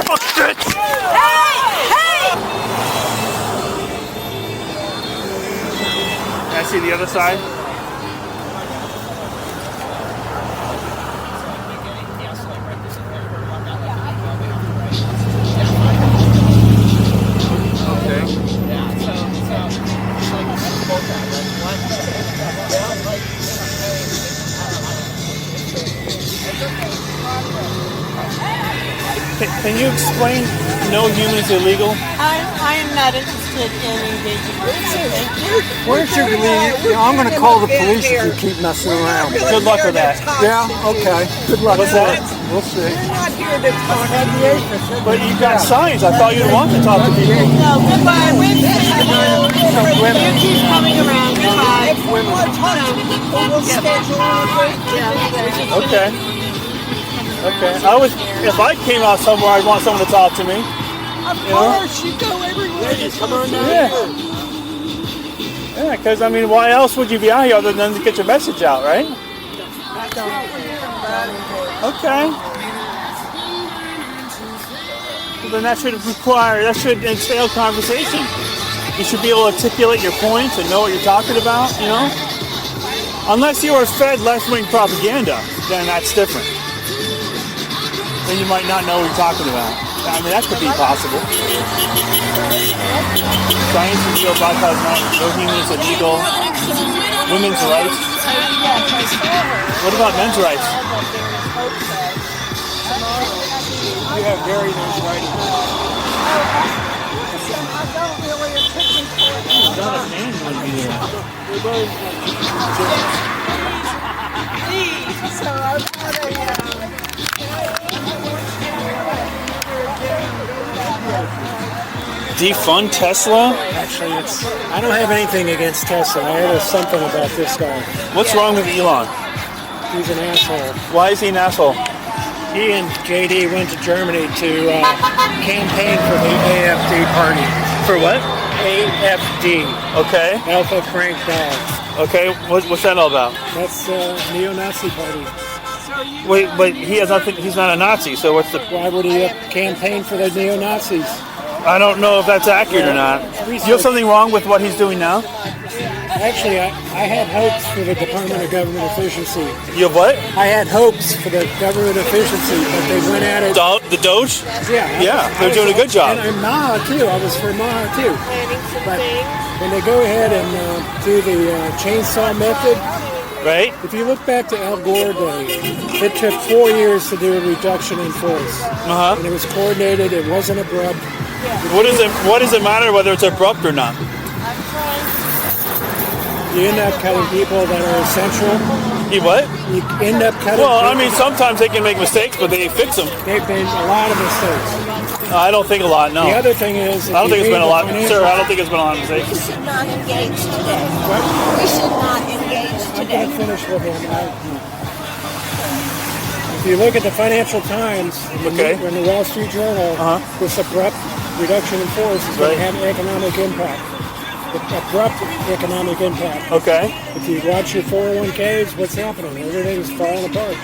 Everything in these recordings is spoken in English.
Fuck, bitch! Hey! Can I see the other side? Can you explain no human is illegal? I am not interested in engaging with you. Thank you. Why don't you leave? I'm going to call the police if you keep messing around. Good luck with that. Yeah, okay. Good luck. What's that? We'll see. You're not here to talk. But you've got signs. I thought you'd want to talk to people. No, goodbye. We've seen you. You keep coming around. Goodbye. We'll schedule a Okay. Okay. If I came out somewhere, I'd want someone to talk to me. Of course, you go everywhere. Just come on down. Yeah. Yeah, because, I mean, why else would you be out here other than to get your message out, right? Okay. Well, then that should entail conversation. You should be able to articulate your points and know what you're talking about, you know? Unless you are fed left-wing propaganda, then that's different. Then you might not know what you're talking about. I mean, that could be possible. Science and real Black Lives Matter, no human is illegal. Women's rights. What about men's rights? You have very nice writing. Defund Tesla? Actually, I don't have anything against Tesla. I heard something about this guy. What's wrong with Elon? He's an asshole. Why is he an asshole? He and JD went to Germany to campaign for the AFD party. For what? AFD. Okay. Alpha Frank Dog. Okay, what's that all about? That's a neo-Nazi party. Wait, but he has nothing. He's not a Nazi, so what's the? Why would he campaign for the neo-Nazis? I don't know if that's accurate or not. You have something wrong with what he's doing now? Actually, I had hopes for the Department of Government Efficiency. You have what? I had hopes for the government efficiency, but they went at it. The Doge? Yeah, they're doing a good job. And Maha too. I was for Maha too. But when they go ahead and do the chainsaw method, right? If you look back to Al Gore Day, it took 4 years to do a reduction in force, and it was coordinated. It wasn't abrupt. What does it matter whether it's abrupt or not? You end up cutting people that are essential. You what? You end up cutting. Well, I mean, sometimes they can make mistakes, but they fix them. They've made a lot of mistakes. I don't think a lot. No. The other thing is, I don't think it's been a lot, sir. I don't think it's been a lot of mistakes. We should not engage today. What? We should not engage I'm today. going to finish with him. If you look at the Financial Times and the Wall Street Journal, this abrupt reduction in force is going to have economic impact. Abrupt economic impact. Okay. If you watch your 401ks, what's happening? Everything's falling apart.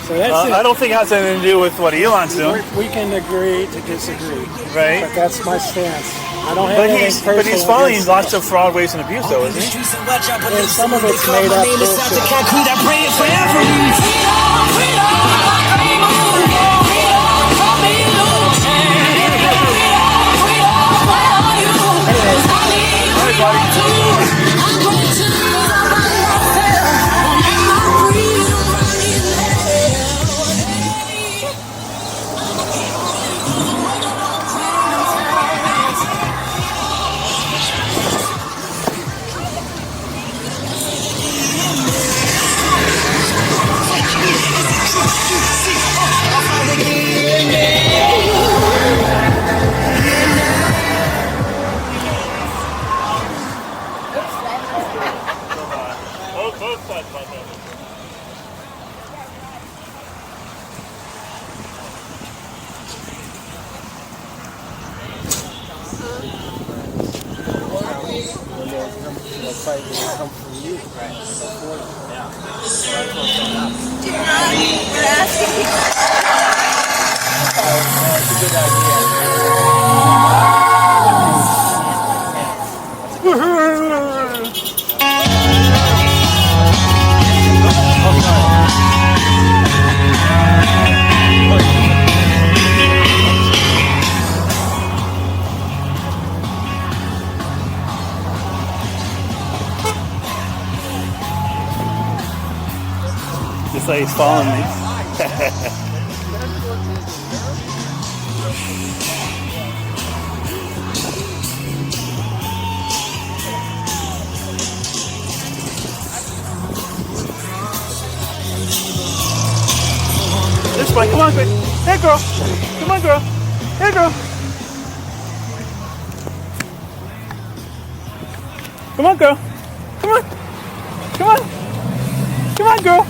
So that's I don't think it has anything to do with what Elon's doing. We can agree to disagree. Right. But that's my stance. I don't have anything personal. But he's following lots of fraud, waste, and abuse, though, isn't he? And some of it's made up bullshit. We're asking people. It's a good idea. place following me. This way, come on, quick. Hey, girl. Come on, girl. Hey, girl. Come on, girl. Come on. Come on. Come on, girl.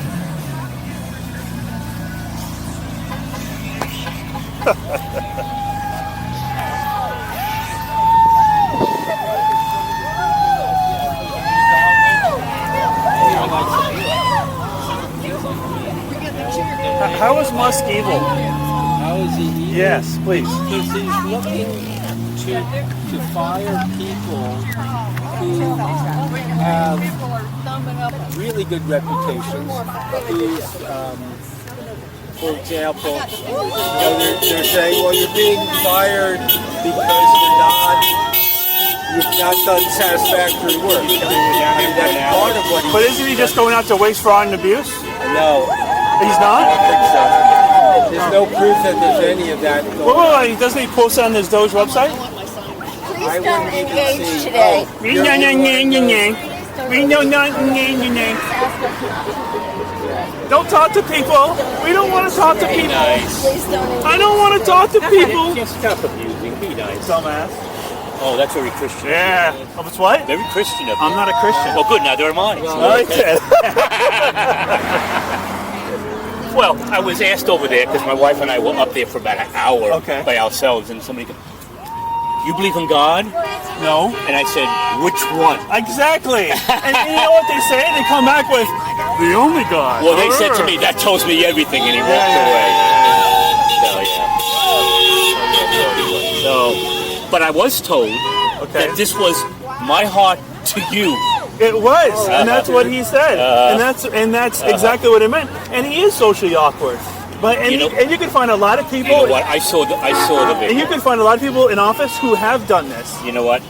How is Musk evil? How is he evil? Yes, please. Because he's looking to fire people who have really good reputations. Who's, for example, they're saying, well, you're being fired because you've not done satisfactory work. I mean, that's part of what But isn't he just going out to waste, fraud, and abuse? No. He's I not? don't think so. There's no proof that there's any of that going on. Wait, doesn't he post on his Doge website? I Please don't wouldn't even engage see. today. Don't talk to people. We don't want to talk to people. Please don't engage. I don't want to talk to people. Just stop abusing. Be nice. Dumbass. Oh, that's very Christian. Yeah. Oh, it's what? Very Christian of you. I'm not a Christian. Well, good. Neither am I. All right, Ted. Well, I was asked over there because my wife and I were up there for about an hour by ourselves, and somebody goes, "You believe in God?" No. And I said, "Which one?" Exactly. And you know what they say? They come back with the only God. Well, they said to me, "That tells me everything," and he walked away. So, but I was told that this was my heart to you. It was, and that's what he said, and that's exactly what it meant. And he is socially awkward, but and you can find a lot of people. You know what? I saw the video. And you can find a lot of people in office who have done this. You know what?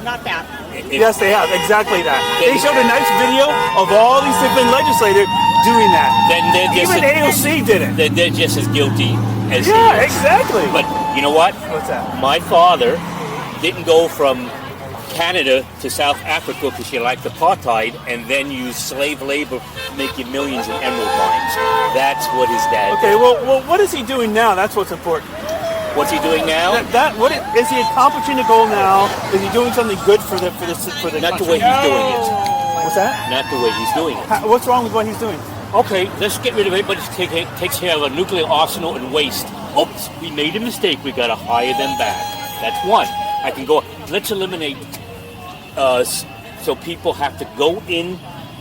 Not that. Yes, they have exactly that. They showed a nice video of all these different legislators doing that. Then they're just Even AOC did it. They're just as guilty as he Yeah, is. exactly. But you know what? What's that? My father didn't go from Canada to South Africa because you liked apartheid and then use slave labor making millions in emerald mines. That's what his dad did. Okay, well, what is he doing now? That's what's important. What's he doing now? What is he accomplishing a goal now? Is he doing something good for the Not the country? way he's doing it. What's that? Not the way he's doing it. What's wrong with what he's doing? Okay, let's get rid of everybody who takes care of a nuclear arsenal and waste. Oops, we made a mistake. We got to hire them back. That's one. I can go. Let's eliminate. So people have to go in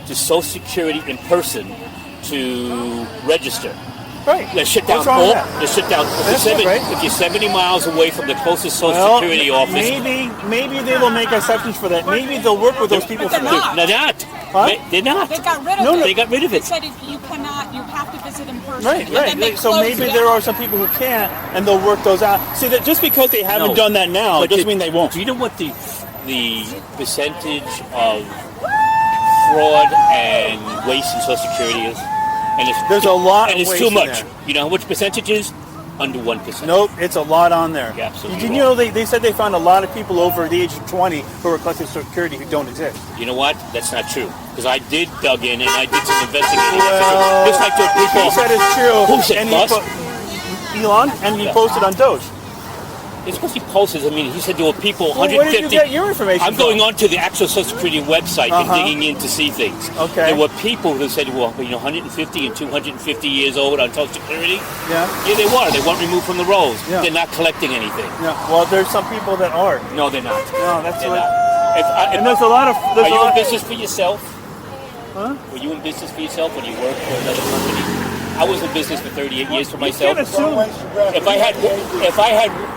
to Social Security in person to register. Right. Let's shut down What's wrong all. with that? Let's shut down. If you're 70 miles away from the closest Social Security office, maybe they will make exceptions for that. Maybe they'll work with those people for that. They're not. Huh? They're not. They got rid of it. They got rid of They it. said you cannot, you have to visit in person. Right, And then right. they So closed maybe it there out. are some people who can't, and they'll work those out. See, that just because they haven't No. done that now But doesn't mean they won't. Do you know what the percentage of fraud and waste in Social Security is? And There's a lot and of it's waste too in much. there. You know how much percentage is? Under 1%. Nope, it's a lot on there. Yeah, absolutely Did you know they said they found a lot of people over the age of 20 who are collecting Social Security who don't exist? You know what? That's not true. Because I did dug in and I did some investigating. Well, Just like those people. He said it's true. Who said and Musk? Elon, and he posted on Doge. It's because he posted. I mean, he said there were people. Well, 150. where did you get your information I'm from? going on to the actual Social Security website and digging in to see things. Okay. There were people who said, well, 150 and 250 years old on Social Security. Yeah. Yeah, they were. They weren't removed from the rolls. Yeah. They're not collecting anything. Yeah. Well, there's some people that are. No, they're not. No, that's They're what. not. And there's a lot of. Are you in business for yourself? Huh? Were you in business for yourself when you worked for another company? I was in business for 38 years for myself. You can't assume. If I had,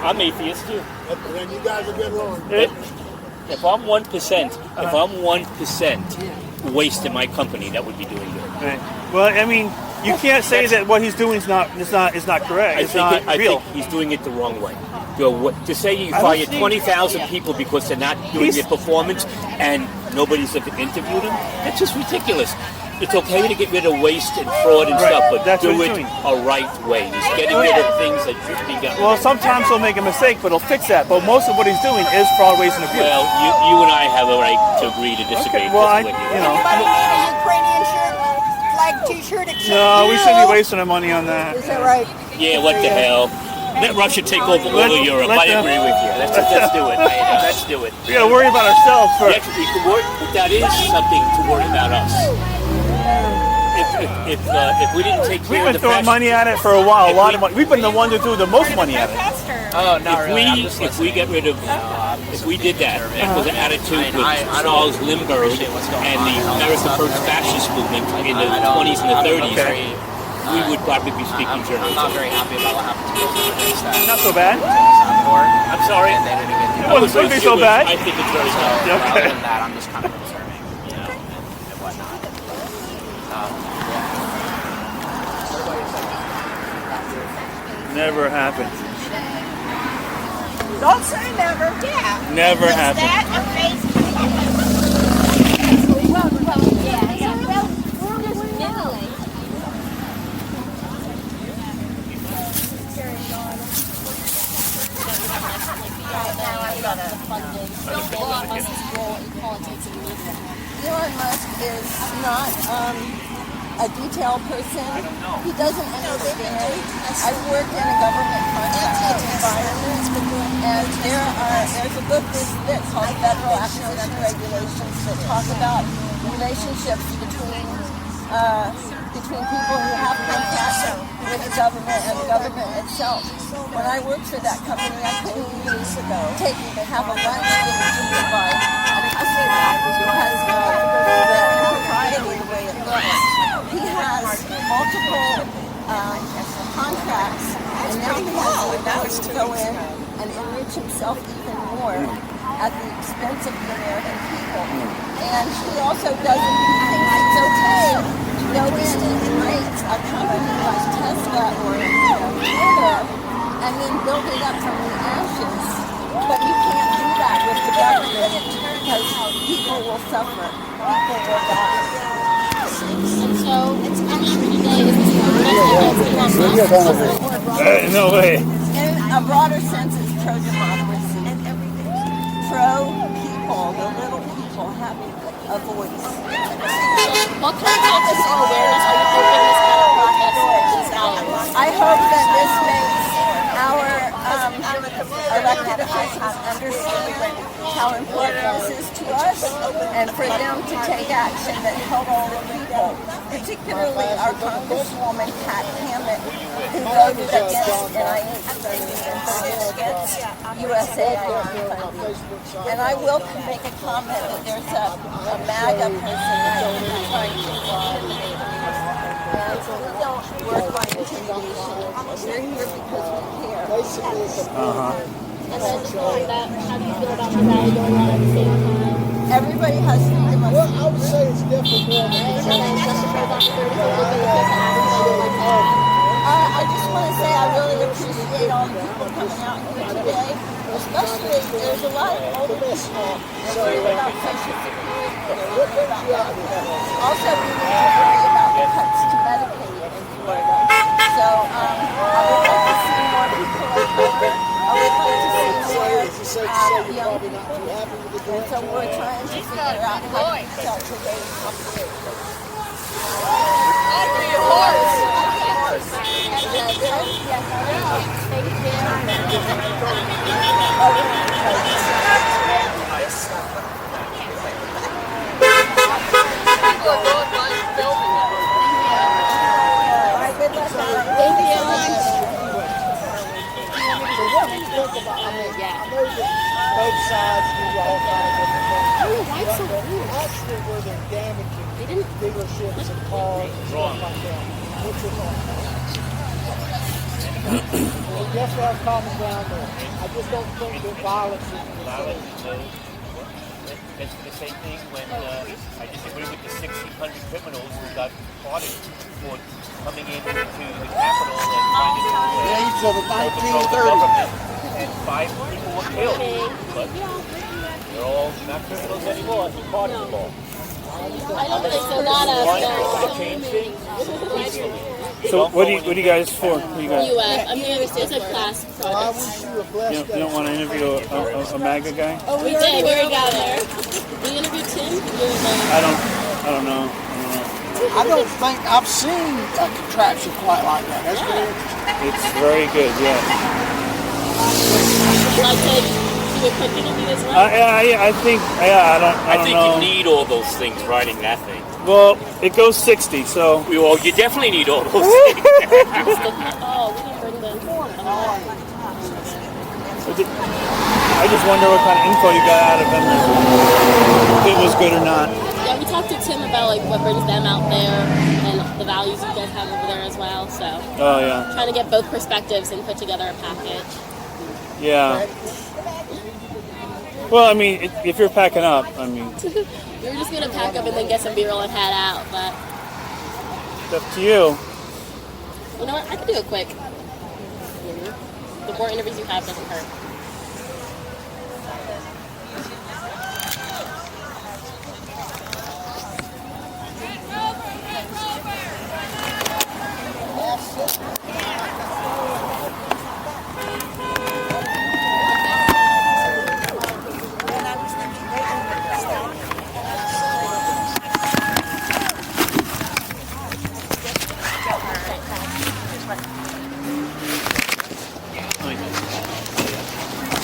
I'm atheist too. Then you guys will get wrong. If I'm 1% waste in my company, that would be doing good. Right. Well, I mean, you can't say that what he's doing is not correct. It's not real. I think he's doing it the wrong way. To say you I don't fire think- 20,000 people because they're not doing their performance and nobody's ever interviewed them, that's just ridiculous. it's okay to get rid of waste and fraud and Right, stuff, but that's do what it he's doing. a right way. He's getting rid of things that should be done. Well, sometimes he'll make a mistake, but he'll fix that. But most of what he's doing is fraud, waste, and abuse. Well, you and I have a right to agree to disagree. Okay, well, with you. you know. Anybody need a Ukrainian shirt, flag T-shirt except No, we you? shouldn't be wasting our money on that. Is that right? Yeah, what the hell? Let Russia take over all of Europe. let I them- agree with you. Let's do it. Let's do it. We gotta worry about ourselves first. Yes, we can worry, but that is something to worry about us. If we didn't take We've care of been the throwing fascist, money at it for a while. A lot of money. We've been the one to do the most money at it. Oh, not really. I'm just if we get rid of, if we did that, that was an attitude with Charles Lindbergh and the America First fascist movement in the 20s and the 30s, we would probably be speaking I'm journalism. not very happy about what happened to those Not so bad. I'm sorry. And they didn't get It wouldn't be so bad. I think it's very sad. Other Okay. than that, I'm just kind of observing, and whatnot. Never happened. Don't say never. Yeah. Never Is happened. that a face? Elon Musk is not a detailed person. He doesn't understand. I've worked in a government contracting environment, and there's a book that's called Federal Acquisition Regulations that talk about relationships between people who have contracts with the government and the government itself. When I worked for that company, I couldn't even have a lunch given by a customer because of the impropriety the way it looks. He has multiple contracts, and now he has the ability to go in and enrich himself even more at the expense of the American people. And he also doesn't think it's okay to go in and enrich a company like Tesla or Twitter and then build it up from the ashes. But you can't do that with the government because people will suffer. People will die. And so it's actually today No way. In a broader sense, it's pro-democracy. Pro-people, the little people having a voice. what kind of office or awareness are you hoping this kind of protest inspires? I hope that this makes our elected officials understand how important this is to us and for them to take action that helps the people, particularly our Congresswoman Pat Hammett, who voted against NIH funding and voted against USAID funding. And I will make a comment that there's a MAGA person trying to intimidate us. And we don't work by intimidation. We're here because we care. And then on that, how do you feel about the rally going on at the same time? Everybody has freedom of speech. I would say it's different for me. And then just to close off the 30 seconds, the kids I just want to say I really appreciate all the people coming out here today. Especially, there's a lot of older people that worry about Social Security and worry about that. Also, we need to worry about the cuts to Medicaid in Florida. So, I would like to see more people of color. I would like to see more young people. And so we're trying to figure out how to start today's operation. Both sides do all kinds of different things. Actually, where they're damaging dealerships and cars and stuff like that, which is wrong. We have to have common ground there. I just don't think that violence is necessary. It's the same thing when I disagree with the 1,600 criminals who got spotted for coming into the Capitol and trying to overthrow the government, and 5 people were killed. But they're all not criminals anymore. It's part of the law. I don't think so. Not us. So what do you guys for? What do you guys? UF. I'm the other state. It's a class I project. wish you a blessed You don't want to interview a MAGA guy? Oh, we did. We already got there. We interviewed Tim. I don't know. I don't think I've seen a contraption quite like that. That's very interesting. It's very good, yeah. Like to do a quick interview as well. Yeah, I think I don't think know. you need all those things riding that thing. Well, it goes 60, so Well, you definitely need all those things. Oh, we didn't bring them. I just wonder what kind of info you got out of them, if it was good or not. Yeah, we talked to Tim about like what brings them out there and the values you guys have over there as well. So Oh yeah, trying to get both perspectives and put together a package. yeah. Well, I mean, if you're packing up, I mean, We were just gonna pack up and then get some B-roll and head out, but it's up to you. you know what? I could do it quick. The more interviews you have doesn't hurt.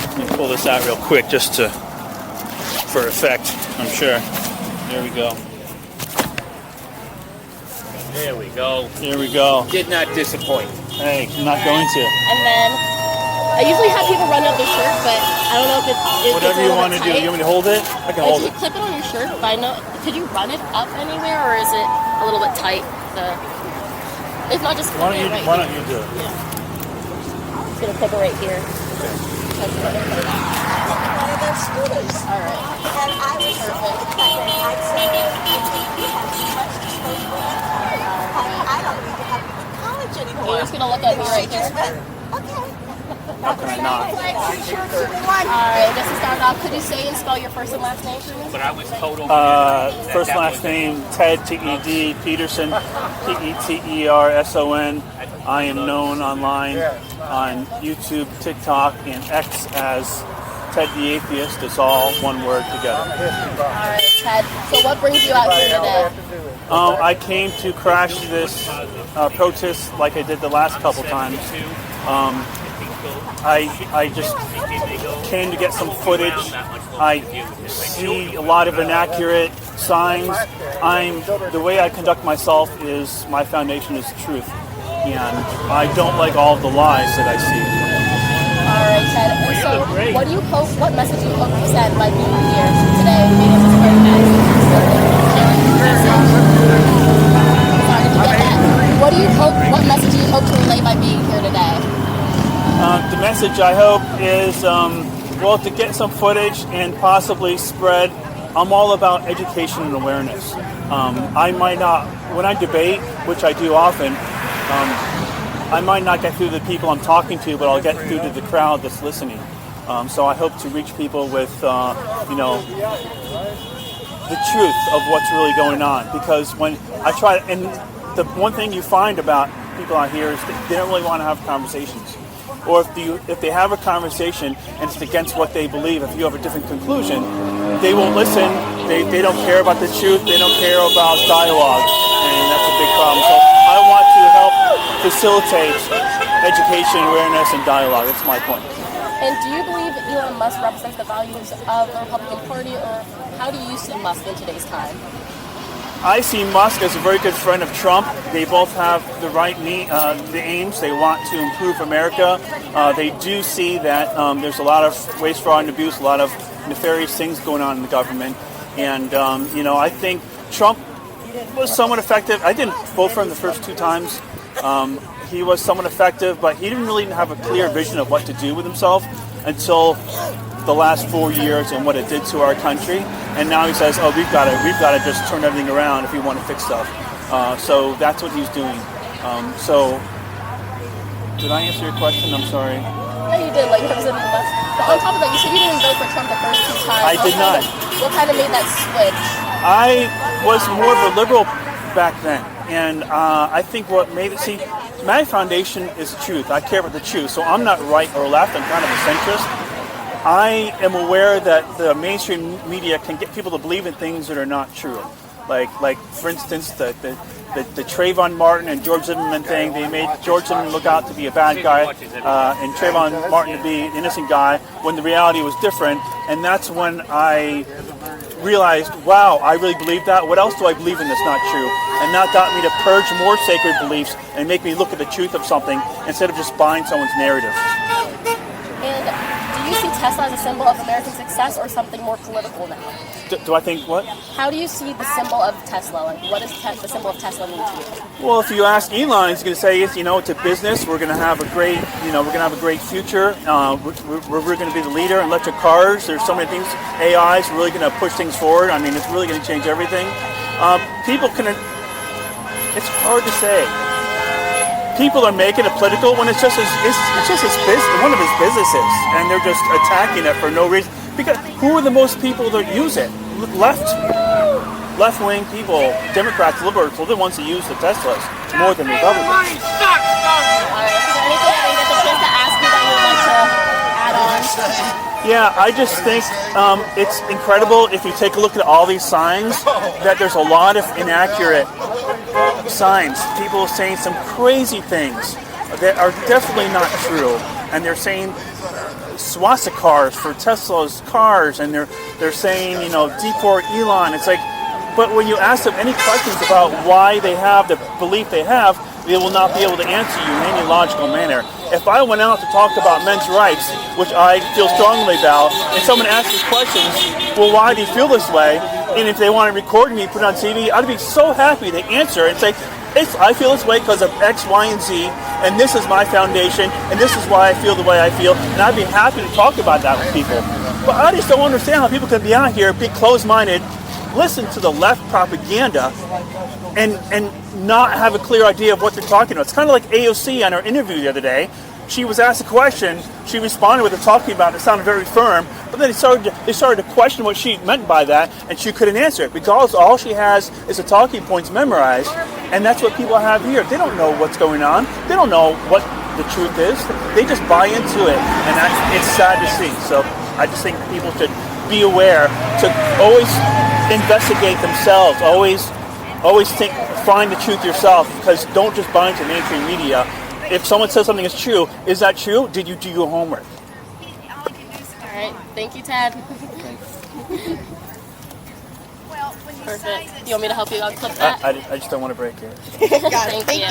Let me pull this out real quick just for effect, I'm sure. There we go. There we go. Here we go. Did not disappoint. Hey, I'm not going to. And then I usually have people run up the shirt, but I don't know if it's Whatever you want to do. You want me to hold it? I can hold If you it. clip it on your shirt, but I know, could you run it up anywhere, or is it a little bit tight? If not, just Why clip it right don't here. you do it? Just gonna clip it right here. One of those scooters. All right. And I was perfect. I'd say you have too much disposable income. I don't need to have to go to college anymore. You're just gonna look at me right here. Okay. How can I not? Alright, just to start off, could you say and spell your first and last name for me? But I was total. First and last name, Ted, T-E-D, Peterson, P-E-T-E-R-S-O-N. I am known online on YouTube, TikTok, and X as TedTheAtheist. It's all one word together. Alright, Ted. So what brings you out here today? I came to crash this protest like I did the last couple times. I just came to get some footage. I see a lot of inaccurate signs. The way I conduct myself is my foundation is truth, and I don't like all of the lies that I see. Alright, Ted. So what do you hope, what message do you hope to send by being here today being this protest? Sorry, did you get that? What do you hope, what message do you hope to relay by being here today? The message I hope is, well, to get some footage and possibly spread. I'm all about education and awareness. I might not, when I debate, which I do often, I might not get through to the people I'm talking to, but I'll get through to the crowd that's listening. So I hope to reach people with, the truth of what's really going on. Because when I try, and the one thing you find about people out here is they don't really want to have conversations. Or if they have a conversation and it's against what they believe, if you have a different conclusion, they won't listen. They don't care about the truth. They don't care about dialogue, and that's a big problem. So I want to help facilitate education, awareness, and dialogue. That's my point. And do you believe that Elon Musk represents the values of the Republican Party, or how do you see Musk in today's time? I see Musk as a very good friend of Trump. They both have the right the aims. They want to improve America. They do see that there's a lot of waste, fraud, and abuse, a lot of nefarious things going on in the government. And, I think Trump was somewhat effective. I didn't vote for him the first two times. He was somewhat effective, but he didn't really have a clear vision of what to do with himself until the last 4 years and what it did to our country. And now he says, we've got to just turn everything around if we want to fix stuff. So that's what he's doing. So did I answer your question? I'm sorry. No, you did. Like, representing the Musk. But on top of that, you said you didn't vote for Trump the first two times. I did not. What kind of made that switch? I was more of a liberal back then, and I think what made it, see, my foundation is the truth. I care about the truth, so I'm not right or left. I'm kind of a centrist. I am aware that the mainstream media can get people to believe in things that are not true. Like for instance, the Trayvon Martin and George Zimmerman thing. They made George Zimmerman look out to be a bad guy and Trayvon Martin to be an innocent guy when the reality was different. And that's when I realized, wow, I really believe that. What else do I believe in that's not true? And that got me to purge more sacred beliefs and make me look at the truth of something instead of just buying someone's narrative. And do you see Tesla as a symbol of American success or something more political now? Do I think what? How do you see the symbol of Tesla? Like, what does the symbol of Tesla mean to you? Well, if you ask Elon, he's going to say, it's a business. We're going to have a great, future. We're going to be the leader in electric cars. There's so many things. AI is really going to push things forward. I mean, it's really going to change everything. It's hard to say. People are making it political when it's just his business, one of his businesses, and they're just attacking it for no reason. Because who are the most people that use it? Left-wing people, Democrats, liberals, are the ones that use the Teslas more than Republicans. Is there anything I didn't get the chance to ask you that you would like to add on? Yeah, I just think it's incredible if you take a look at all these signs that there's a lot of inaccurate signs. People saying some crazy things that are definitely not true, and they're saying swastikas for Tesla's cars, and they're saying deport Elon. It's like, but when you ask them any questions about why they have the belief they have, they will not be able to answer you in any logical manner. If I went out to talk about men's rights, which I feel strongly about, and someone asks me questions, well, why do you feel this way? And if they want to record me, put it on TV, I'd be so happy to answer and say, I feel this way because of X, Y, and Z, and this is my foundation, and this is why I feel the way I feel, and I'd be happy to talk about that with people. But I just don't understand how people can be out here, be closed-minded, listen to the left propaganda, and not have a clear idea of what they're talking about. It's kind of like AOC on her interview the other day. She was asked a question, she responded with it talking about it, sounded very firm, but then they started to question what she meant by that, and she couldn't answer it because all she has is the talking points memorized, and that's what people have here. They don't know what's going on. They don't know what the truth is. They just buy into it, and it's sad to see. So I just think people should be aware to always investigate themselves, always find the truth yourself, because don't just buy into mainstream media. If someone says something is true, is that true? Did you do your homework? All right. Thank you, Ted. Perfect. Do you want me to help you unclip that? I just don't want to break it. Got it. Thank you.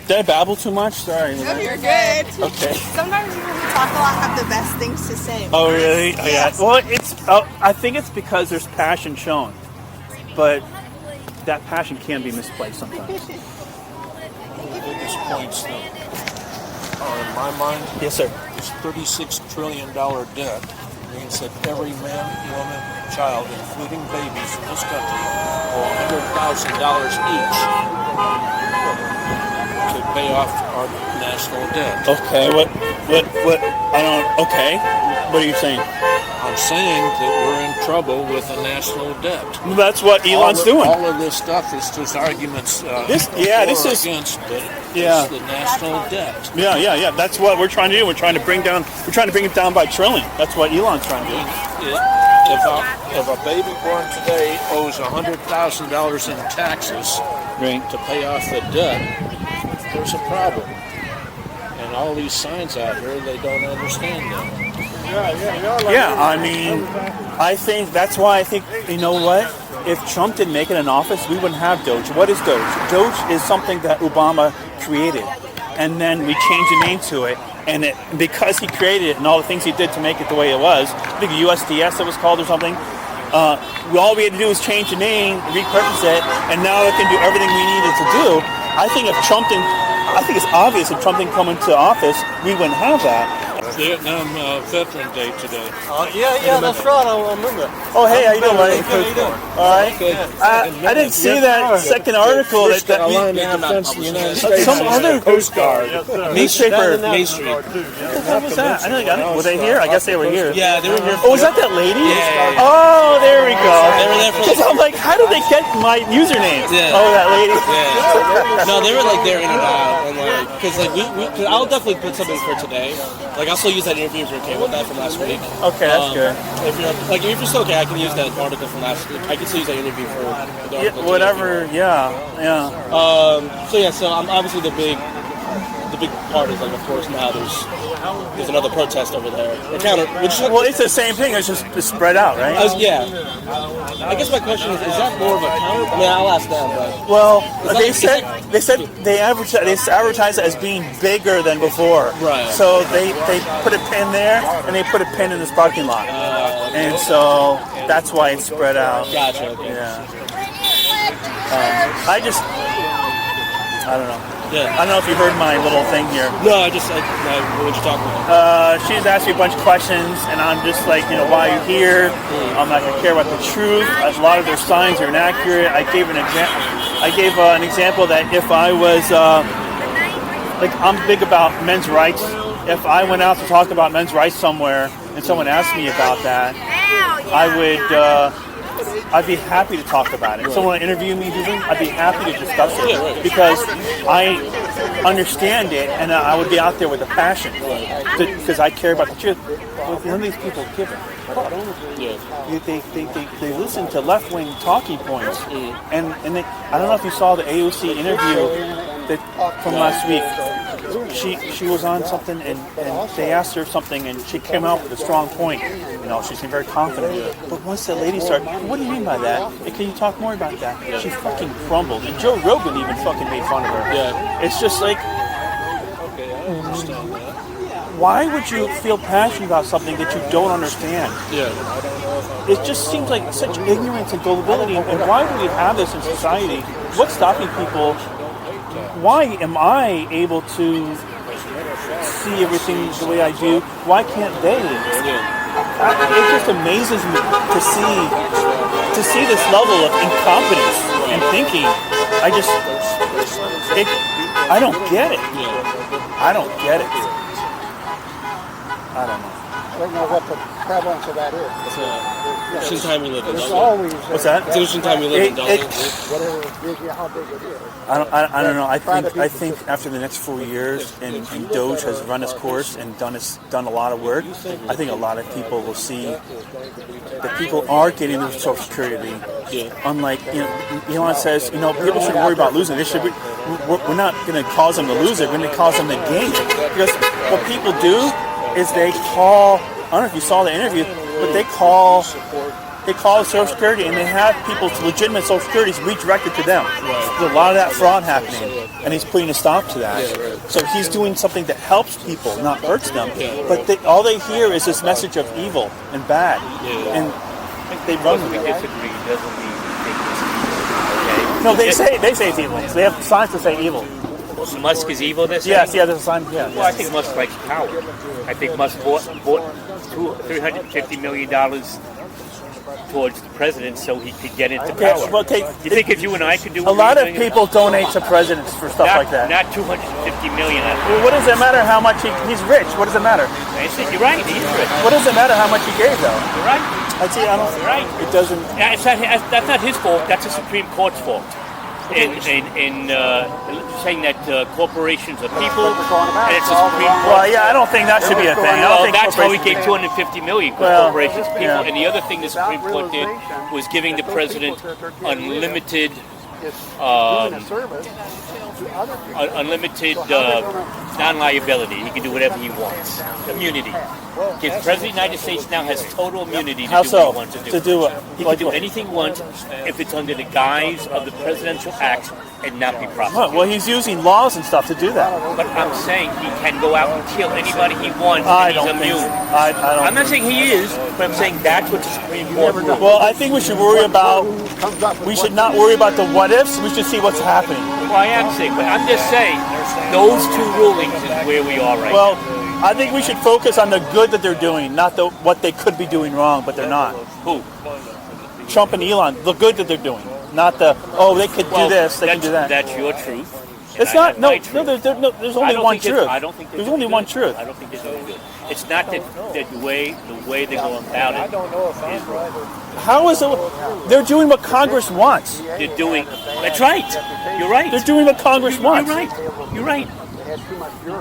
Did I babble too much? Sorry. No, you're good. Okay. Sometimes when we talk a lot, have the best things to say. Oh, really? Oh, yeah. Yes. Well, I think it's because there's passion shown, but that passion can be misplaced sometimes. The biggest points that are in my mind Yes, sir. is $36 trillion debt. It means that every man, woman, child, including babies in this country, owe $100,000 each to pay off our national debt. Okay. What? I don't. Okay. What are you saying? I'm saying that we're in trouble with the national debt. Well, that's what Elon's doing. All of this stuff is just arguments. This is against the national debt. Yeah. That's what we're trying to do. We're trying to bring it down by trillion. That's what Elon's trying to do. If a baby born today owes $100,000 in taxes to pay off the debt, there's a problem. And all these signs out here, they don't understand that. Yeah, I mean, I think that's why I think, you know what? If Trump didn't make it in office, we wouldn't have Doge. What is Doge? Doge is something that Obama created, and then we changed the name to it. And because he created it and all the things he did to make it the way it was, I think USDS it was called or something, all we had to do was change the name, repurpose it, and now it can do everything we needed to do. I think it's obvious if Trump didn't come into office, we wouldn't have that. Vietnam Veteran Day today. Yeah, that's right. I remember. Oh, hey, how you doing, buddy? All right. I didn't see that second article that Line of defense of the United States. some other Coast Guard. newspaper. Main Street. What the hell was that? I don't, were they here? I guess they were here. Yeah, they were here. Oh, was that lady? Yeah. Oh, there we go. They were there for Because I'm like, how did they get my username? Yeah. Oh, that lady. Yeah. No, they were like there in and out, and like, cause like cause I'll definitely put something for today. Like I'll still use that interview if you're okay with that from last week. Okay, that's good. If you're still okay, I can use that article from last week. I can still use that interview for the article. Whatever. Yeah. So I'm obviously the big part is like, of course, now there's another protest over there. Well, it's the same thing. It's just spread out, right? I guess my question is that more of a counter? I mean, I'll ask them, but Well, they said they advertise it as being bigger than before. Right. So they put a pin there and they put a pin in this parking lot, and so that's why it's spread out. Gotcha. Okay. Yeah. I don't know. Yeah. I don't know if you heard my little thing here. No, what you talking about? She's asked me a bunch of questions, and I'm just like, why are you here? I'm not gonna care about the truth. A lot of their signs are inaccurate. I gave an example that if I was I'm big about men's rights. If I went out to talk about men's rights somewhere, and someone asked me about that, I'd be happy to talk about it. If someone interview me, I'd be happy to discuss it because I understand it, and I would be out there with a passion because I care about the truth. Well, none of these people give a fuck. They listen to left-wing talking points, and I don't know if you saw the AOC interview from last week. She was on something and they asked her something and she came out with a strong point. She seemed very confident. But once the lady started, what do you mean by that? Can you talk more about that? She fucking crumbled. And Joe Rogan even fucking made fun of her. Yeah. It's just like, why would you feel passionate about something that you don't understand? Yeah. It just seems like such ignorance and gullibility. And why do we have this in society? What's stopping people? Why am I able to see everything the way I do? Why can't they? It just amazes me to see this level of incompetence and thinking. I don't get it. I don't get it. I don't know. I don't know what the prevalence of that is. It's interesting time we live in. There's always What's that? It's an interesting time we live in. whatever it is, how big it is. I don't know. I think after the next 4 years and Doge has run its course and done a lot of work, I think a lot of people will see that people are getting their Social Security. Unlike Elon says, people shouldn't worry about losing. We're not going to cause them to lose it. We're going to cause them to gain it. Because what people do is they call. I don't know if you saw the interview, but they call Social Security and they have people's legitimate Social Securities redirected to them. There's a lot of that fraud happening, and he's putting a stop to that. So he's doing something that helps people, not hurts them. But all they hear is this message of evil and bad, and they run with it. Disagree doesn't mean they think it's evil. Okay? No, they say it's evil. They have signs to say evil. So Musk is evil. This. Yes, there's a sign. Yeah. Well, I think Musk likes power. I think Musk bought $350 million towards the president so he could get into power. Well, you think if you and I could do a lot of people donate to presidents for stuff like that. Not $250 million. Well, what does it matter how much he's rich? What does it matter? You're right. He's rich. What does it matter how much he gave, though? You're right. I don't. You're right. It doesn't. Yeah, that's not his fault. That's the Supreme Court's fault. In saying that corporations are people, and it's the Supreme Court. Well, yeah, I don't think that should be a thing. That's how he gave $250 million corporations people. Yeah. And the other thing the Supreme Court did was giving the president unlimited non-liability. He can do whatever he wants. Immunity. The President of the United States now has total immunity to do what he wants to do. To do what? He can do anything he wants if it's under the guise of the Presidential Act and not be prosecuted. Well, he's using laws and stuff to do that. But I'm saying he can go out and kill anybody he wants I and he's don't think immune. so. I don't. I'm not saying he is, but I'm saying that's what the Supreme Court ruled. Well, I think we should worry about. We should not worry about the what ifs. We should see what's happening. Well, I am saying, but I'm just saying those two rulings is where we are right now. I think we should focus on the good that they're doing, not what they could be doing wrong, but they're not. Who? Trump and Elon, the good that they're doing, not they could do this, they can do that. That's your truth. It's not. There's only one truth. I don't think there's only one truth. I don't think there's only good. It's not that the way they're going about it. I don't know if I'm right. How is it? They're doing what Congress wants. They're doing. That's right. You're right. They're doing what Congress wants. You're right. You're right.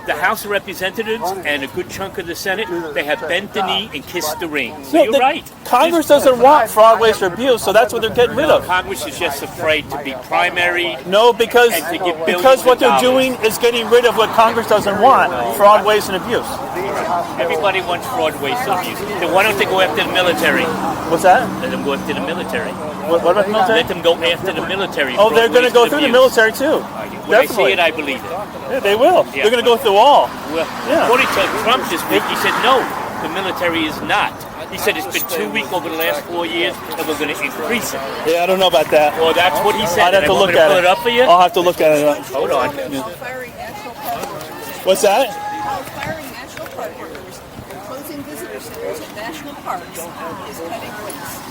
The House of Representatives and a good chunk of the Senate, they have bent the knee and kissed the ring. So you're right. Congress doesn't want fraud, waste, or abuse, so that's what they're getting rid of. Congress is just afraid to be primary. No, because what they're doing is getting rid of what Congress doesn't want: fraud, waste, and abuse. Everybody wants fraud, waste, and abuse. Then why don't they go after the military? What's that? Let them go after the military. What about the military? Let them go after the military. Oh, they're going to go through the military too. When I see it, I believe it. Yeah, they will. Yeah. They're going to go through all. Well, according to Trump this week, he said no, the military is not. He said it's been too weak over the last 4 years, and we're going to increase it. Yeah, I don't know about that. Well, that's what he said. I'd have to look at it. Pull it up for you? I'll have to look at it. Hold on. What's that? Firing national park workers and closing visitor centers at national parks is cutting waste.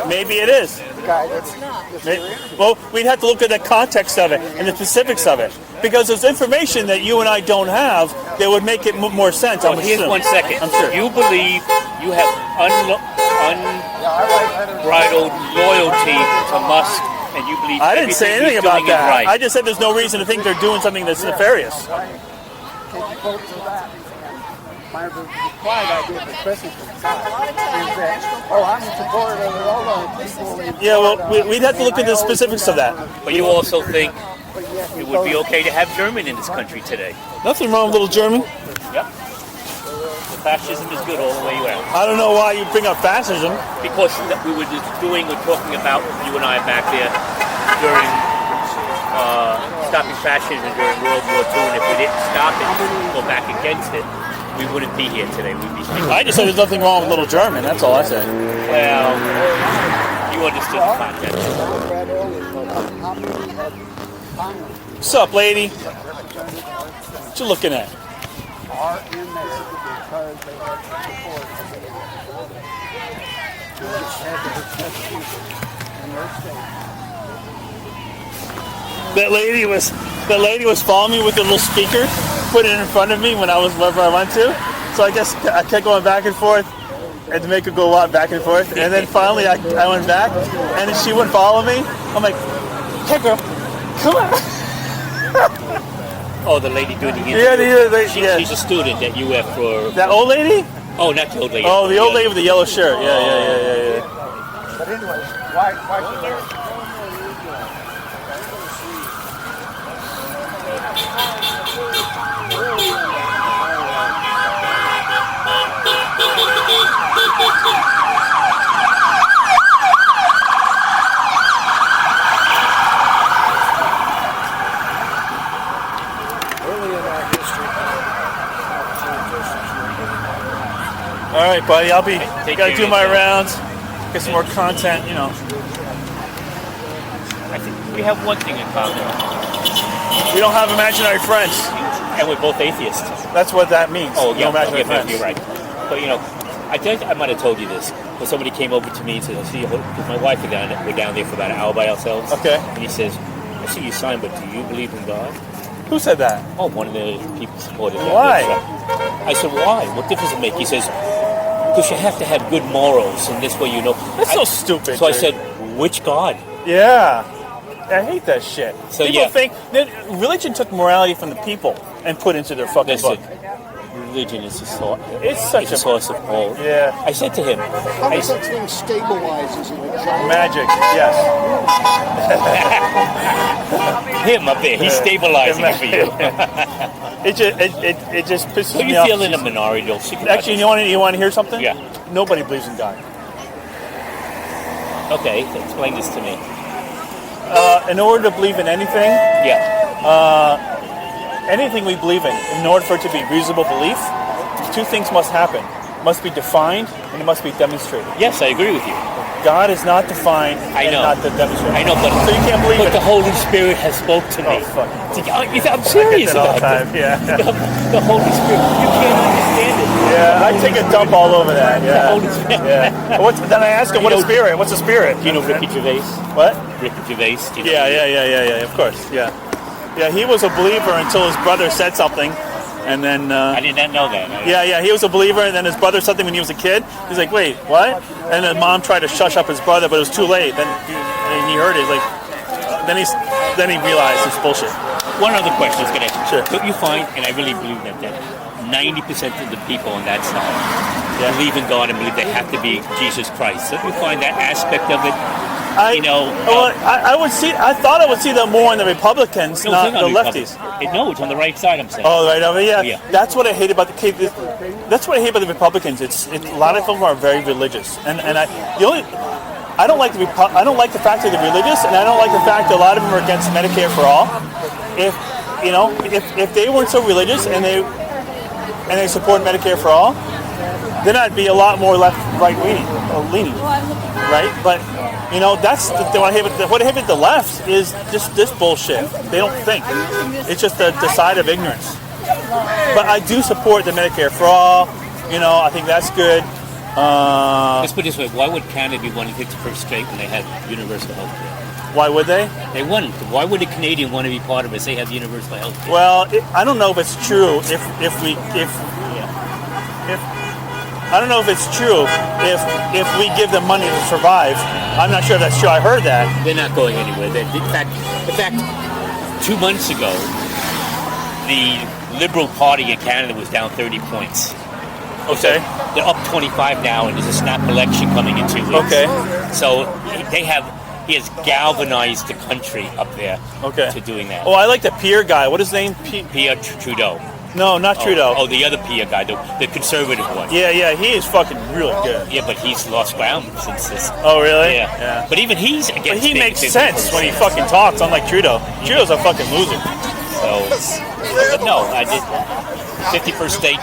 Maybe it is. It's not. Well, we'd have to look at the context of it and the specifics of it. Because there's information that you and I don't have that would make it more sense. Well, here's 1 second. I'm sure. You believe you have unbridled loyalty to Musk, and you believe I didn't say anything he's about doing that. Right. I just said there's no reason to think they're doing something that's nefarious. My quiet idea for Christmas is that, I'm in support of all the people. Yeah, well, we'd have to look at the specifics of that. But you also think it would be okay to have German in this country today? Nothing wrong with little German. Yep. The fascism is good all the way around. I don't know why you bring up fascism. Because we were just talking about, you and I back there, during stopping fascism during World War II, and if we didn't stop it, go back against it, we wouldn't be here today. We'd be speaking. I just said there's nothing wrong with little German. That's all I said. Well, you understood the context. What's up, lady? What you looking at? That lady was following me with a little speaker, put it in front of me wherever I went to. So I guess I kept going back and forth, and to make her go a lot back and forth. And then finally I went back, and then she wouldn't follow me. I'm like, hey girl, come on. Oh, the lady doing the interview. Yeah, she's a student at UF for... That old lady? Oh, not the old lady. Oh, the old lady with the yellow shirt. Yeah. But anyway, why All right, buddy. I'll be. Gotta do my rounds. Get some more content. You know. I think we have one thing in common. We don't have imaginary friends. And we're both atheists. That's what that means. Oh, yeah. No imaginary friends. You're right. But, you know, I think I might have told you this. When somebody came over to me and said, because my wife and I were down there for about an hour by ourselves. Okay. And he says, I see you sign, but do you believe in God? Who said that? Oh, one of the people supported that. Why? I said, why? What difference does it make? He says, because you have to have good morals, and this way you know. That's so stupid. So dude. I said, which God? Yeah. I hate that shit. So, people yeah. think that religion took morality from the people and put into their fucking book. Religion is a source. It's such a source of all. Yeah. I said to him, how does such thing stabilizes it? Magic, yes. Him up there, he's stabilizing it for you. It just pisses So me you off. feel in a minority, though. Actually, you want to hear something? Yeah. Nobody believes in God. Okay, explain this to me. In order to believe in anything, anything we believe in order for it to be reasonable belief, two things must happen. It must be defined and it must be demonstrated. Yes, I agree with you. God is not defined and not demonstrated. I know, but so you can't believe but it. the Holy Spirit has spoke to me. Oh, fuck. I'm serious all about the time. this. Yeah. The Holy Spirit. You can't Yeah, I take a dump all over that. Yeah. Then I ask him, what's a spirit? What's a spirit? Do you know Ricky Gervais? What? Ricky Gervais. Do you know Yeah. Of course. Yeah. Yeah, he was a believer until his brother said something, and then. I did not know that. Yeah. He was a believer, and then his brother said something when he was a kid. He's like, wait, what? And then mom tried to shush up his brother, but it was too late. Then he heard it. Like, then he realized it's bullshit. One other question is going to. Sure. Don't you find, and I really believe that 90% of the people on that side believe in God and believe they have to be Jesus Christ. Don't you find that aspect of it? I would see. I thought I would see that more in the Republicans, not the lefties. No, it's on the right side. I'm saying. Oh, right over. Yeah. That's what I hate about That's what I hate about the Republicans. It's a lot of them are very religious, and I don't like the fact that they're religious, and I don't like the fact that a lot of them are against Medicare for all. If they weren't so religious and they support Medicare for all, then I'd be a lot more right leaning, right? But that's what I hate. What I hate with the left is just this bullshit. They don't think. It's just the side of ignorance. But I do support the Medicare for all. I think that's good. Let's put it this way: why would Canada be 151st state when they have universal health care? Why would they? They wouldn't. Why would a Canadian want to be part of it? They have universal health care. Well, I don't know if it's true. I don't know if it's true if we give them money to survive. I'm not sure if that's true. I heard that. They're not going anywhere. In fact, 2 months ago, the Liberal Party in Canada was down 30 points. Okay. They're up 25 now, and there's a snap election coming in 2 weeks. Okay. So he has galvanized the country up there to doing that. Oh, I like the Pierre guy. What is his name? Pierre Trudeau. No, not Trudeau. Oh, the other Pierre guy, the conservative one. Yeah, he is fucking really good. Yeah, but he's lost ground since this. Oh, really? Yeah. But even he's against. But he makes sense when he fucking talks, unlike Trudeau. Trudeau's a fucking loser. So, but no, I did 51st state.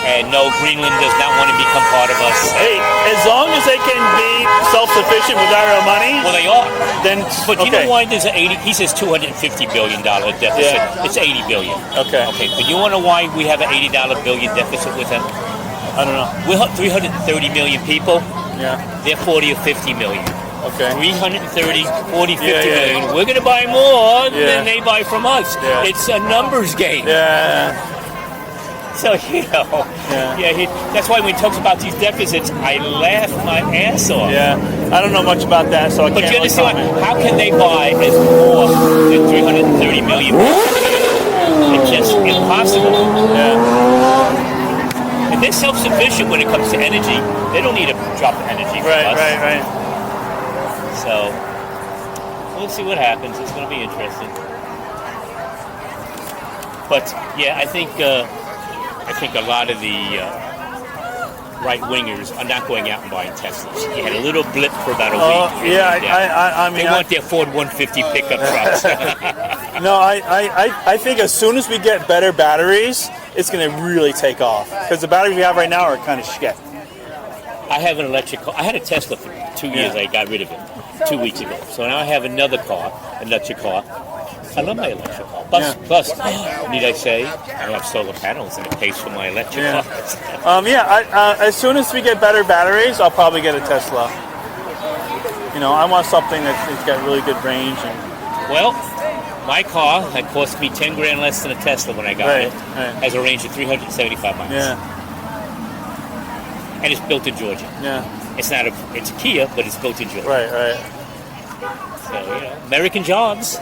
And no, Greenland does not want to become part of us. Hey, as long as they can be self-sufficient without our money. Well, they are. Then, but you know why there's he says $250 billion deficit. Yeah. It's $80 billion. Okay. But you want to know why we have an $80 billion deficit with them? I don't know. We're 330 million people. Yeah. They're 40 or 50 million. Okay. 330, 40, 50 million. We're going to buy more than they buy from us. Yeah. It's a numbers game. Yeah. So, that's why when he talks about these deficits, I laugh my ass off. Yeah, I don't know much about that, so I can't. But you understand, how can they buy as more than 330 million? It's just impossible. Yeah. If they're self-sufficient when it comes to energy, they don't need a drop of energy from us. Right. So, we'll see what happens. It's going to be interesting. But, yeah, I think a lot of the right-wingers are not going out and buying Teslas. You had a little blip for about a week. I mean... They want their Ford 150 pickup trucks. No, I think as soon as we get better batteries, it's going to really take off. Because the batteries we have right now are kind of shit. I have an electric car. I had a Tesla for 2 years. I got rid of it 2 weeks ago. So now I have another electric car. I love my electric car. Plus, need I say, I have solar panels and it pays for my electric car. As soon as we get better batteries, I'll probably get a Tesla. I want something that's got really good range. Well, my car that cost me $10,000 less than a Tesla when I got it. Has a range of 375 miles. Yeah. And it's built in Georgia. Yeah. It's a Kia, but it's built in Georgia. Right. So, American jobs.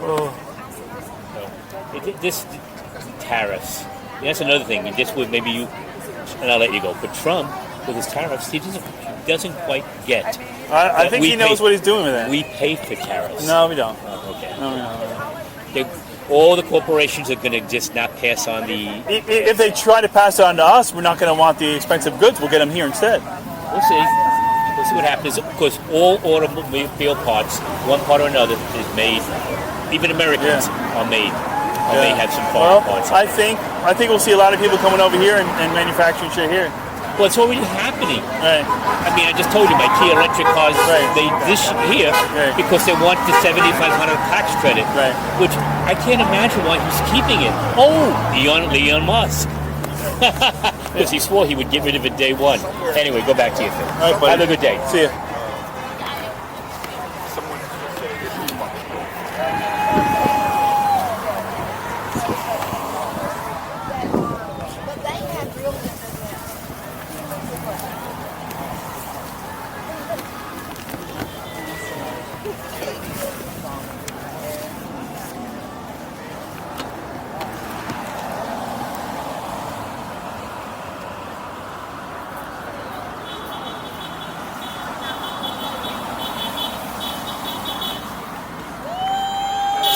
Oh. This tariffs. That's another thing. This would maybe you, and I'll let you go. But Trump, with his tariffs, he doesn't quite get. I think he knows what he's doing with that. We pay for tariffs. No, we don't. Oh, okay. No, we don't. All the corporations are going to just not pass on the... If they try to pass it on to us, we're not going to want the expensive goods. We'll get them here instead. We'll see. We'll see what happens. Of course, all automobile parts, one part or another, is made. Even Americans are made. Or may have some foreign parts. I think we'll see a lot of people coming over here and manufacturing shit here. Well, it's already happening. Right. I mean, I just told you my Kia electric cars. They here because they want the $7,500 tax credit. Right. Which I can't imagine why he's keeping it. Oh, Elon Musk. Because he swore he would get rid of it day one. Anyway, go back to your thing. All right, buddy. Have a good day. See ya.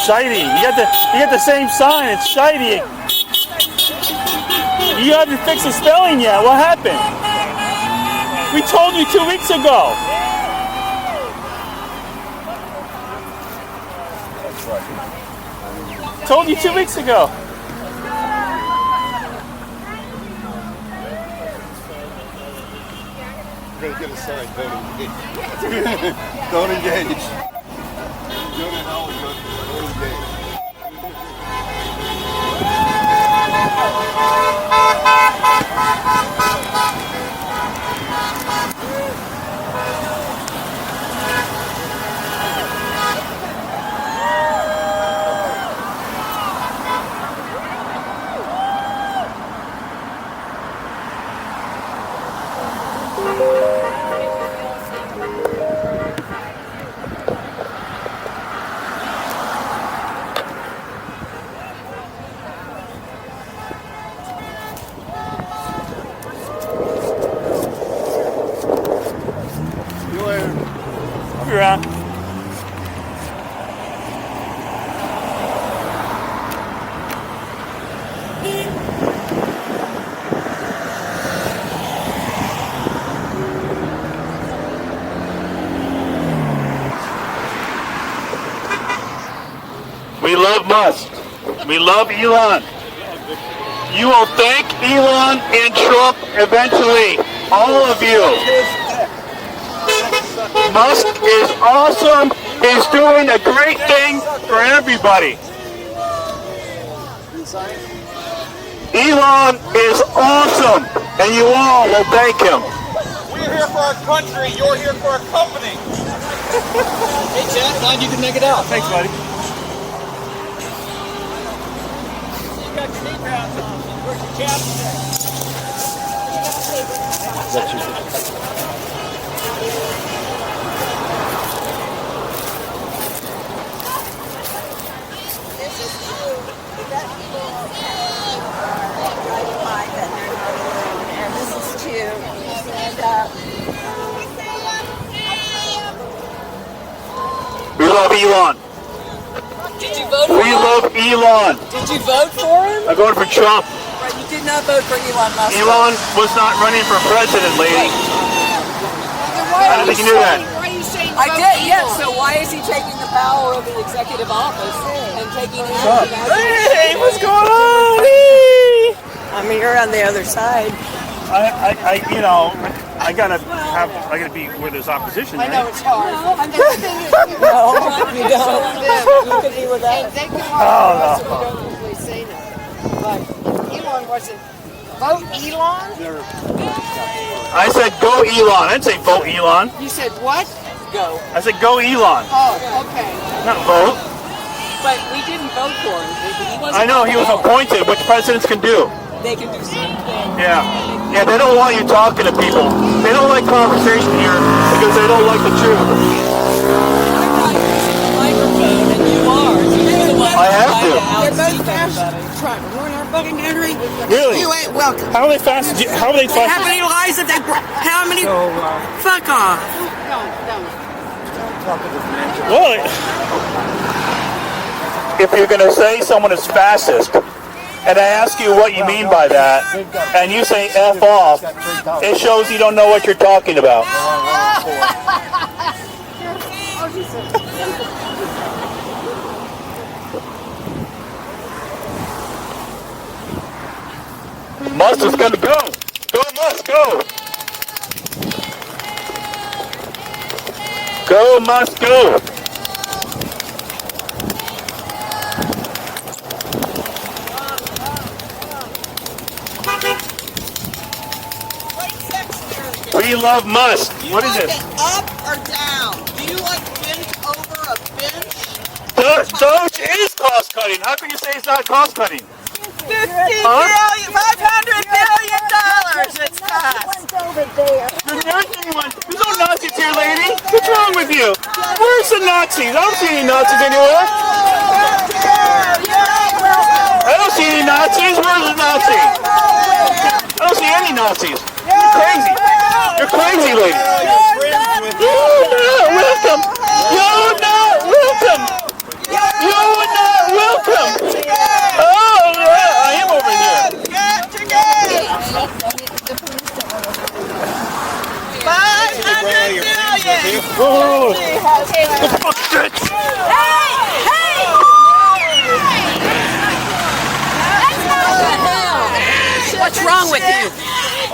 Shiny. You got the same sign. It's shiny. You haven't fixed the spelling yet. What happened? We told you 2 weeks ago. Told you 2 weeks ago. Don't get a sign. Don't engage. Don't engage. Go to hell. Don't engage. I'll be around. We love Musk. We love Elon. You will thank Elon and Trump eventually. All of you. Musk is awesome. He's doing a great thing for everybody. Elon is awesome, and you all will thank him. We're here for our country. You're here for our company. Hey, Chad, glad you can make it out. Thanks, buddy. You got your knee pads on. Where's your cap today? This is true. That people are driving by that they're not alone. And this is to stand up. We love Elon. Did you vote for We him? love Elon. Did you vote for him? I voted for Trump. Right, you did not vote for Elon Musk. Elon was not running for president, lady. I don't think you knew that. Why are you saying I did, yes. So why is he taking the power of the executive office and taking it out? Hey, what's going on? Hey. I mean, you're on the other side. I gotta be where there's opposition, right? I know it's hard. No, you don't. You could be with us. Oh, So we don't usually say that. But Elon wasn't. Vote Elon? I said go Elon. I didn't say vote Elon. You said what? Go. I said go Elon. Oh, okay. Not vote. But we didn't vote for him. He wasn't I know he was appointed, which presidents can do. They can do the same thing. Yeah. Yeah, they don't want you talking to people. They don't like conversation here because they don't like the truth. I'm not using the microphone, and you are. So you're the one I have to. They're both fascists trying to ruin our fucking country. Really? You ain't welcome. How are they fast? How are they fast? How many lies have they brought? How many? Fuck off. Well, if you're going to say someone is fascist, and I ask you what you mean by that, and you say F off, it shows you don't know what you're talking about. Musk is going to go. Go, Musk, go. Go, Musk, go. We love Musk. What is You this? like it up or down? Do you like bent over a bench? Doge is cost cutting. How can you say it's not cost cutting? $500 billion it's cost. There's no Nazis here, lady. What's wrong with you? Where's the Nazis? I don't see any Nazis anywhere. I don't see any Nazis. Where's the Nazis? I don't see any Nazis. You're crazy. You're crazy, lady. You're not welcome. You're not welcome. You're not welcome. Oh, yeah, I am over here. $500 billion. Oh, the fuck shit. What's wrong with you?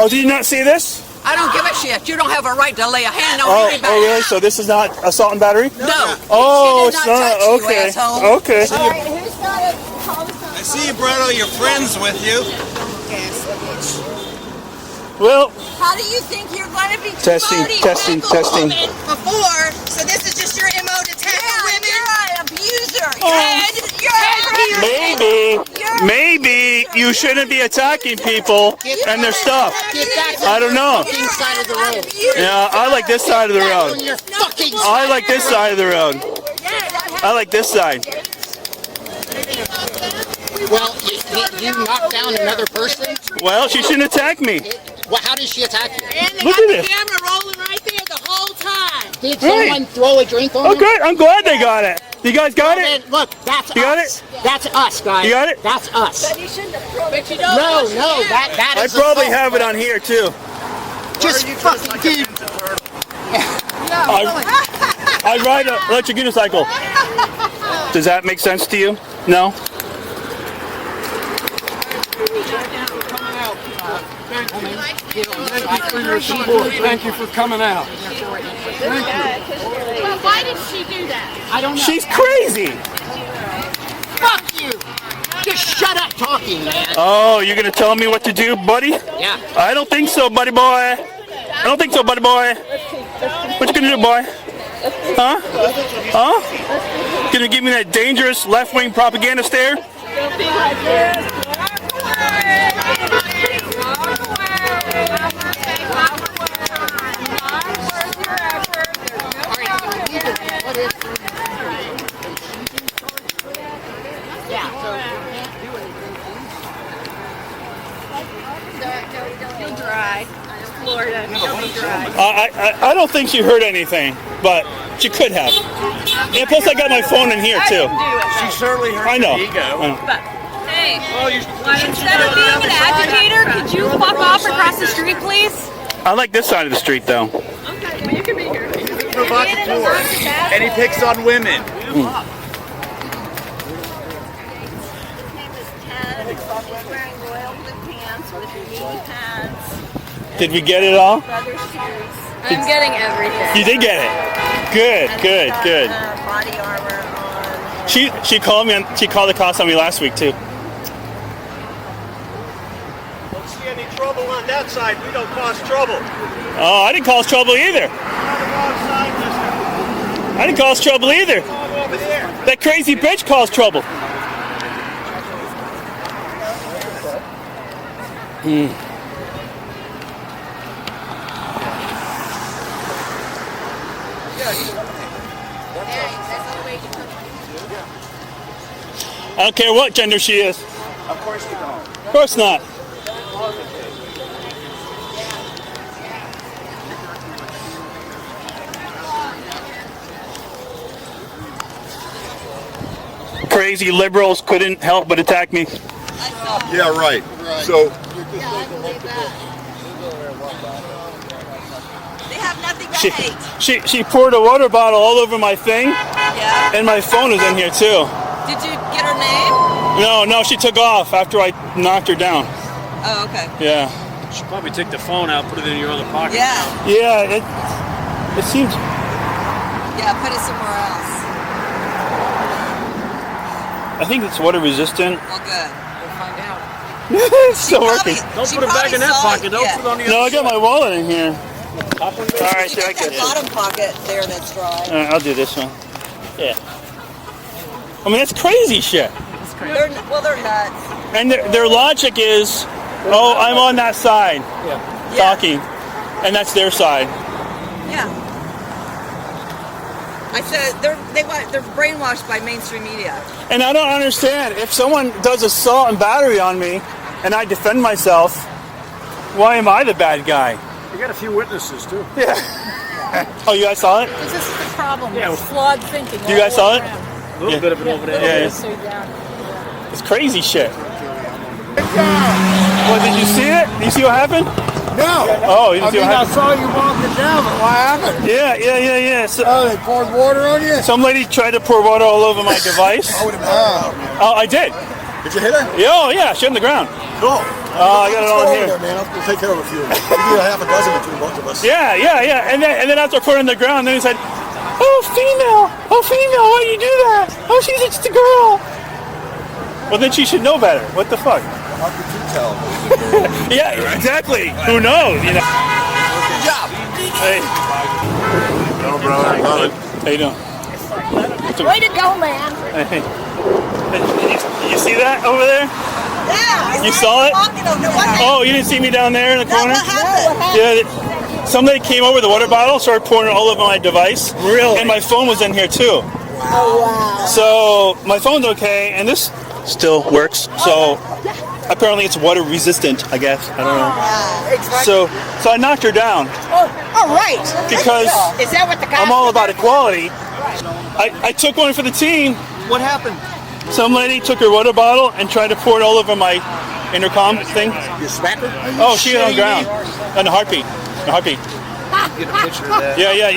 Oh, did you not see this? I don't give a shit. You don't have a right to lay a hand on anybody. Oh, really? So this is not assault and battery? No. Oh, She it's did not not. touch you, Okay. asshole. Okay. All right, who's got a call? I see you brought all your friends with you. Well, How do you think you're going to be testing. before? So this is just your MO to tackle women? You're an abuser. Maybe you shouldn't be attacking people and their stuff. I don't know. Side of the road. Yeah, I like this side of the road. I like this side of the road. I like this side. Well, you knocked down another person? Well, she shouldn't attack me. Well, how did she attack you? And they Look got at the this. camera rolling right there the whole time. Did someone throw a drink on you? Okay, I'm glad they got it. You guys got it? Look, that's You got us. That's us, guys. You got it? That's us. But you shouldn't have thrown it. No, that I is probably assault. have it on here too. Just fucking dude. I ride an electric unicycle. Does that make sense to you? No? Thank you for coming out. Well, why did she do that? I don't know. She's crazy. Fuck you. Just shut up talking, man. Oh, you're gonna tell me what to do, buddy? Yeah. I don't think so, buddy boy. I don't think so, buddy boy. What you gonna do, boy? Huh? Huh? Gonna give me that dangerous left-wing propaganda stare? I don't think she heard anything, but she could have. And plus, I got my phone in here too. She certainly hurt I know. your ego. Hey, instead of being an agitator, could you fuck off across the street, please? I like this side of the street though. Okay, well you can be here. Provocateur. And he picks on women. His name is Ted. He's wearing royal blue pants with knee pads. Did we get it all? Leather shoes. I'm getting everything. You did get it. Good. Body armor on. She called me. She called the cops on me last week too. Don't see any trouble on that side. We don't cause trouble. Oh, I didn't cause trouble either. I didn't cause trouble either. Over there. That crazy bitch caused trouble. I don't care what gender she is. Of course you don't. Of course not. Crazy liberals couldn't help but attack me. Yeah, right. So They have nothing but hate. She poured a water bottle all over my thing, Yeah. and my phone was in here too. Did you get her name? No, she took off after I knocked her down. Oh, okay. Yeah. Should probably take the phone out, put it in your other pocket. Yeah. Yeah, it seems. Yeah, put it somewhere else. I think it's water resistant. Well, good. We'll find out. It's still working. Don't put it back in that pocket. Don't put it on the other No, I got my wallet in here. All right, there I That guess. bottom pocket there that's dry. All right, I'll do this one. Yeah. I mean, that's crazy shit. They're nuts. And their logic is, oh, I'm on that side talking, and that's their side. Yeah. I said they're brainwashed by mainstream media. And I don't understand. If someone does assault and battery on me, and I defend myself, why am I the bad guy? You got a few witnesses too. Yeah. Oh, you guys saw it? This is the problem Yeah. with flawed thinking. You guys saw it? A little bit of it over there. Yeah. It's crazy shit. What, did you see it? Did you see what happened? No. Oh, you didn't see what I happened? saw you walking down, but what happened? Yeah. So, They poured water on you? some lady tried to pour water all over my device. Oh, I did. Did you hit her? Yeah, oh, yeah, she on the ground. Cool. Oh, I got it on here. There, man. We'll take care of a few. We'll do a half a dozen between both of us. Yeah. And then after I put her on the ground, then he said, oh, female, why do you do that? Oh, she's just a girl. Well, then she should know better. What the fuck? How could you tell? Yeah, exactly. Who knows? You know. Good job. Hey. No, brother. Love it. How you doing? Way to go, man. Hey. Did you see that over there? Yeah. You saw it? Oh, you didn't see me down there in the corner? What happened? Yeah. Somebody came over with a water bottle, started pouring it all over my device. Really? And my phone was in here too. Oh wow. So my phone's okay, and this still works. So apparently it's water resistant, I guess. I don't know. So I knocked her down. All right. Because Is that what the guy? I'm all about equality. I took one for the team. What happened? Some lady took her water bottle and tried to pour it all over my intercom thing. You smack her? Oh, she was on the ground. On the heartbeat. Get a picture of that. Yeah.